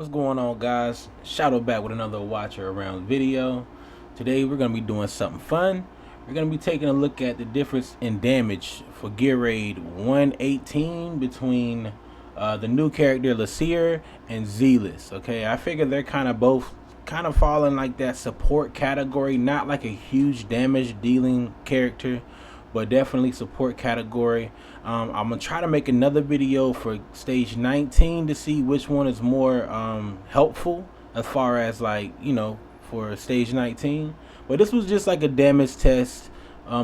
What's going on, guys? Shadow back with another Watcher Around video. Today we're going to be doing something fun. We're going to be taking a look at the difference in damage for Gear Raid 118 between the new character Laseer and Zealous. Okay, I figure they're both falling like that support category, not like a huge damage dealing character, but definitely support category. I'm gonna try to make another video for stage 19 to see which one is more helpful as far as, like, for stage 19. But this was just like a damage test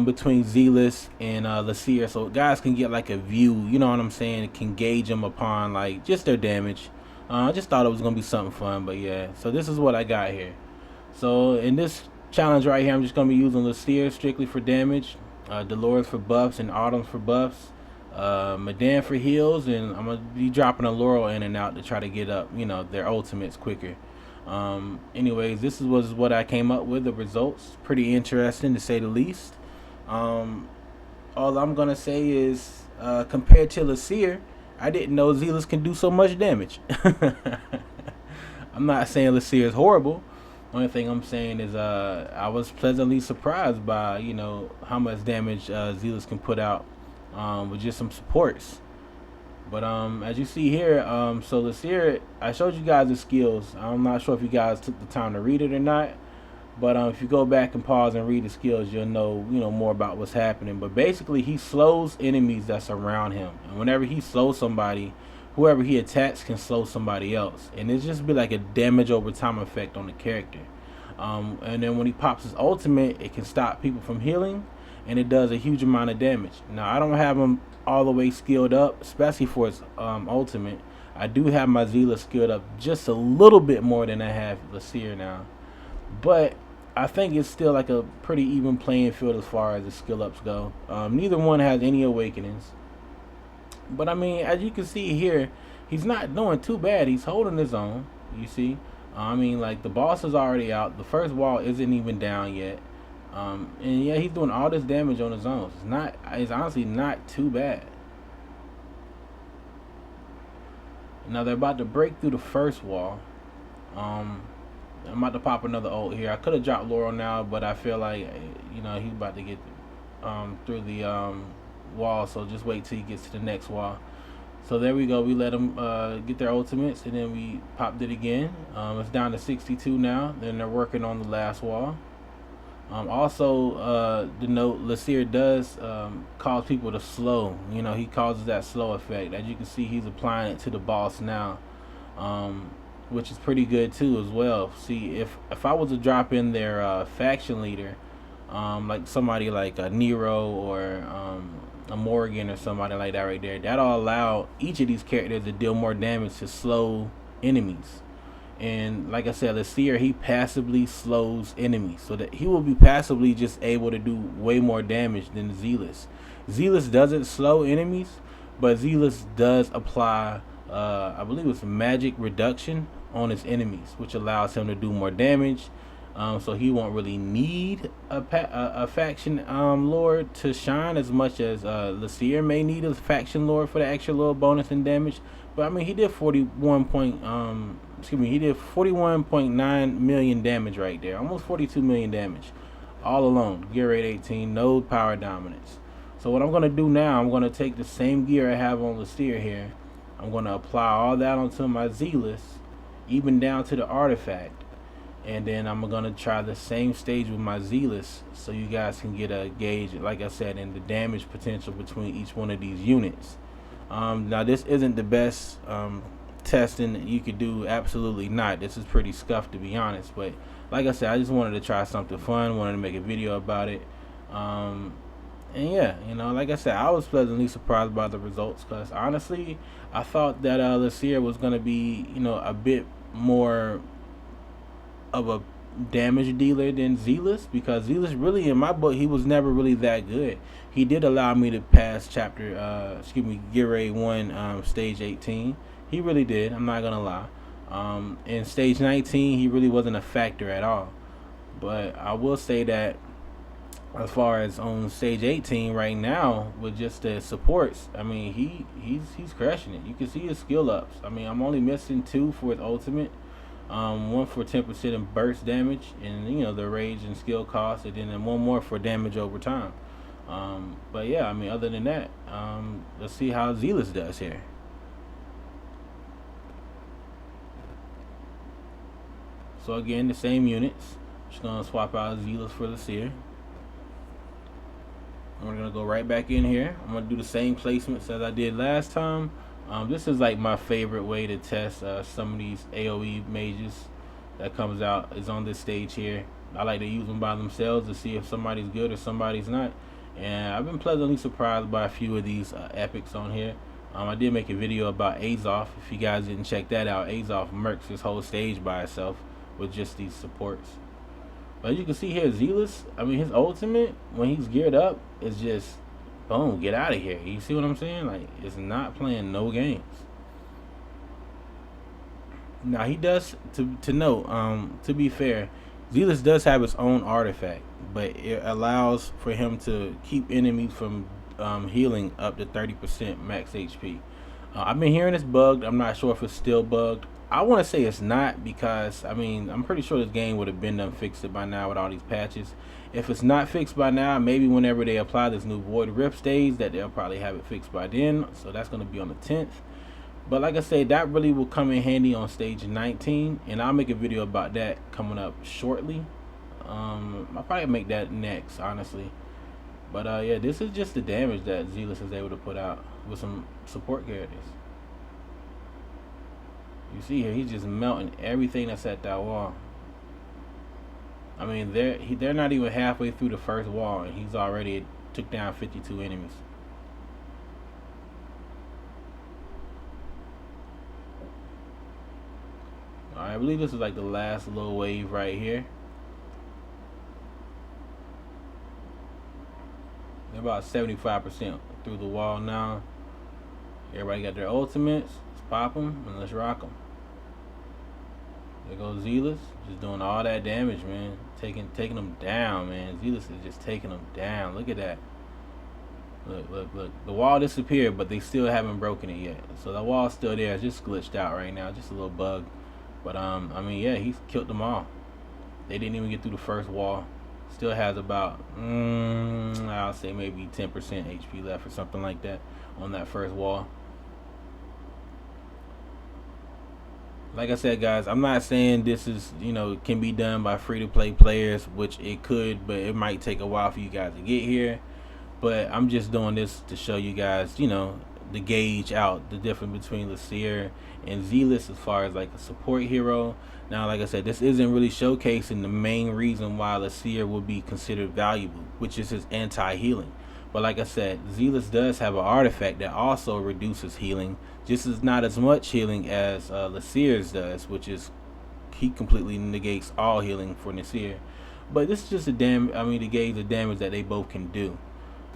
between Zealous and Laseer, so guys can get like a view, you know what I'm saying, it can gauge them upon like just their damage. I just thought it was gonna be something fun. But yeah, so this is what I got here. So in this challenge right here, I'm just gonna be using Laseer strictly for damage, Dolores for buffs, and Autumn for buffs, Madan for heals, and I'm gonna be dropping a Laurel in and out to try to get up, their ultimates quicker. Anyways, this was what I came up with. The results pretty interesting to say the least. All I'm gonna say is, compared to Laseer, I didn't know Zealous can do so much damage. I'm not saying Laseer is horrible. Only thing I'm saying is, I was pleasantly surprised by how much damage Zealous can put out with just some supports. But as you see here, so Laseer, I showed you guys the skills. I'm not sure if you guys took the time to read it or not. But if you go back and pause and read the skills, you'll know more about what's happening. But basically, he slows enemies that's around him, and whenever he slows somebody, whoever he attacks can slow somebody else, and it just be like a damage over time effect on the character. And then when he pops his ultimate, it can stop people from healing, and it does a huge amount of damage. Now I don't have him all the way skilled up, especially for his ultimate. I do have my Zealous skilled up just a little bit more than I have Laseer now, but I think it's still like a pretty even playing field as far as the skill ups go. Neither one has any awakenings, but I mean, as you can see here, he's not doing too bad. He's holding his own. You see, I mean, like, the boss is already out. The first wall isn't even down yet, and yeah, he's doing all this damage on his own. It's honestly not too bad. Now they're about to break through the first wall. I'm about to pop another ult here. I could have dropped Laurel now, but I feel like he's about to get through the wall. So just wait till he gets to the next wall. So there we go. We let them get their ultimates, and then we popped it again. It's down to 62 now. Then they're working on the last wall. Also, the note, Laseer does cause people to slow. He causes that slow effect. As you can see, he's applying it to the boss now. Which is pretty good too as well. See, if I was to drop in their faction leader, like somebody like a Nero or a Morgan or somebody like that right there, that'll allow each of these characters to deal more damage to slow enemies. And like I said, Laseer, he passively slows enemies, so that he will be passively just able to do way more damage than Zealous. Zealous doesn't slow enemies, but Zealous does apply, I believe it's magic reduction on his enemies, which allows him to do more damage. So he won't really need a faction lord to shine as much as Laseer may need a faction lord for the extra little bonus in damage. But I mean, he did 41.9 million damage right there, almost 42 million damage, all alone. Gear rate 18, no power dominance. So what I'm gonna do now, I'm gonna take the same gear I have on Laseer here. I'm gonna apply all that onto my Zealous, even down to the artifact, and then I'm gonna try the same stage with my Zealous, so you guys can get a gauge, like I said, in the damage potential between each one of these units. Now this isn't the best testing that you could do, absolutely not. This is pretty scuffed, to be honest, but like I said, I just wanted to try something fun, wanted to make a video about it. And yeah, like I said, I was pleasantly surprised by the results, because honestly, I thought that Laseer was going to be, a bit more of a damage dealer than Zealous, because Zealous, really, in my book, he was never really that good. He did allow me to pass Gear Raid 1, stage 18. He really did, I'm not going to lie. In stage 19, he really wasn't a factor at all. But I will say that as far as on stage 18 right now with just the supports, I mean he's crushing it. You can see his skill ups. I mean I'm only missing 2 for his ultimate, one for 10% in burst damage, and the rage and skill cost, and then one more for damage over time. But yeah, I mean other than that, let's see how Zealous does here. So again, the same units. Just gonna swap out Zealous for the Seer. We're gonna go right back in here. I'm gonna do the same placements as I did last time. This is like my favorite way to test some of these AoE mages that comes out is on this stage here. I like to use them by themselves to see if somebody's good or somebody's not. And I've been pleasantly surprised by a few of these epics on here. I did make a video about Azoth. If you guys didn't check that out, Azoth murks this whole stage by itself with just these supports. But as you can see here, Zealous, I mean, his ultimate, when he's geared up, is just, boom, get out of here. You see what I'm saying? Like, it's not playing no games. Now, he does, to note, to be fair, Zealous does have his own artifact, but it allows for him to keep enemies from healing up to 30% max HP. I've been hearing it's bugged. I'm not sure if it's still bugged. I want to say it's not, because I mean I'm pretty sure this game would have been done fixed it by now with all these patches. If it's not fixed by now, maybe whenever they apply this new Void Rift stage, that they'll probably have it fixed by then. So that's going to be on the 10th. But like I said, that really will come in handy on stage 19, and I'll make a video about that coming up shortly. I'll probably make that next, honestly. But yeah, this is just the damage that Zealous is able to put out with some support characters. You see here, he's just melting everything that's at that wall. I mean, they're not even halfway through the first wall, and he's already took down 52 enemies. Alright, I believe this is like the last little wave right here. They're about 75% through the wall now. Everybody got their ultimates. Let's pop them and let's rock them. There goes Zealous, just doing all that damage, man. Taking them down, man. Zealous is just taking them down. Look at that. Look. The wall disappeared, but they still haven't broken it yet. So the wall's still there. It's just glitched out right now. Just a little bug. But I mean, yeah, he's killed them all. They didn't even get through the first wall. Still has about, I'll say maybe 10% HP left or something like that on that first wall. Like I said, guys, I'm not saying this is, can be done by free-to-play players, which it could, but it might take a while for you guys to get here. But I'm just doing this to show you guys, the gauge out the difference between Laseer and Zealous as far as like a support hero. Now, like I said, this isn't really showcasing the main reason why Laseer will be considered valuable, which is his anti-healing. But like I said, Zealous does have an artifact that also reduces healing, just as not as much healing as Laseer's does, which is he completely negates all healing for Laseer. But this is just to gauge the damage that they both can do.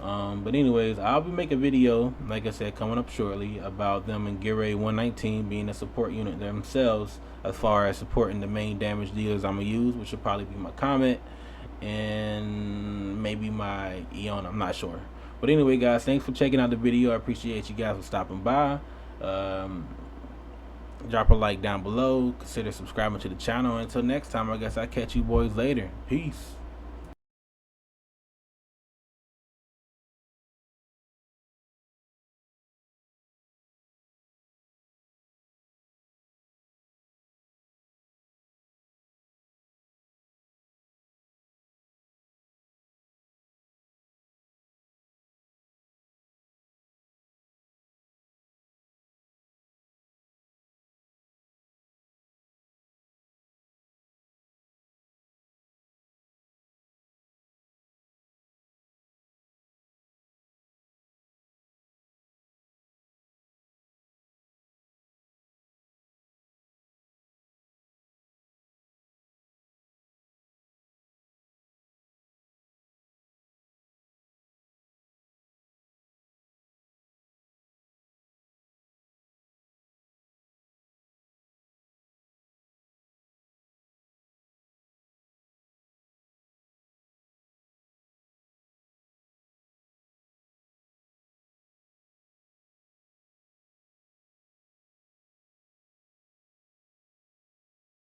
But anyways, I'll be making a video, like I said, coming up shortly about them in Gear Raid 119 being a support unit themselves, as far as supporting the main damage dealers I'm gonna use, which will probably be my Comet and maybe my Eon, I'm not sure. But anyway, guys, thanks for checking out the video. I appreciate you guys for stopping by. Drop a like down below, consider subscribing to the channel. Until next time, I guess I'll catch you boys later. Peace.